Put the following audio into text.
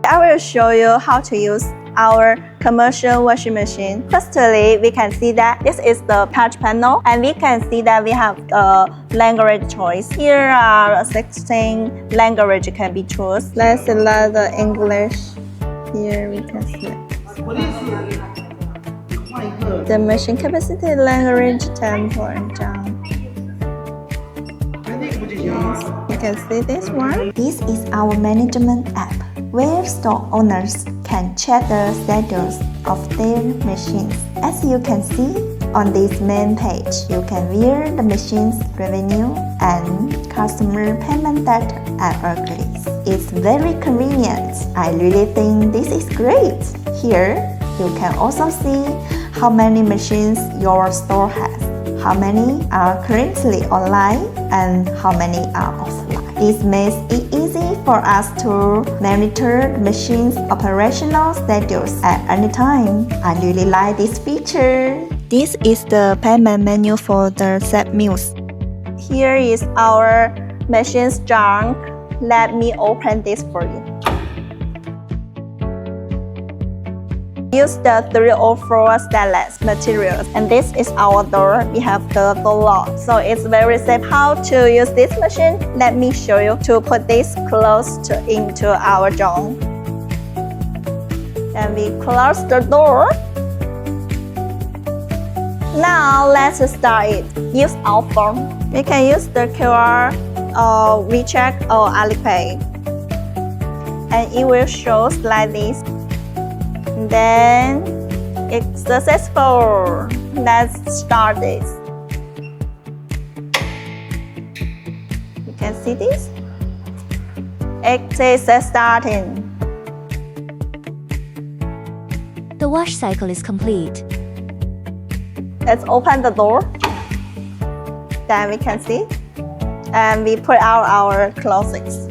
I will show you how to use our commercial washing machine. Firstly, we can see that this is the touch panel, and we can see that we have a language choice. Here are 16 language can be chosen. Let's select the English. Here we can select the machine capacity, language, tempo, and jump. Yes, you can see this one. This is our management app, where store owners can check the status of their machines. As you can see on this main page, you can view the machine's revenue and customer payment data at a glance. It's very convenient. I really think this is great. Here, you can also see how many machines your store has, how many are currently online, and how many are offline. This makes it easy for us to monitor the machine's operational status at any time. I really like this feature. This is the payment menu for the set meals. Here is our machine's junk. Let me open this for you. Use the 304 stainless materials, and this is our door. We have the door lock, so it's very safe. How to use this machine? Let me show you. To put this into our junk, and we close the door. Now let's start it. Use our phone. We can use the QR or WeChat or Alipay, and it will show like this. Then it's successful. Let's start this. You can see this. It is starting. The wash cycle is complete. Let's open the door. Then we can see. And we put out our clothes.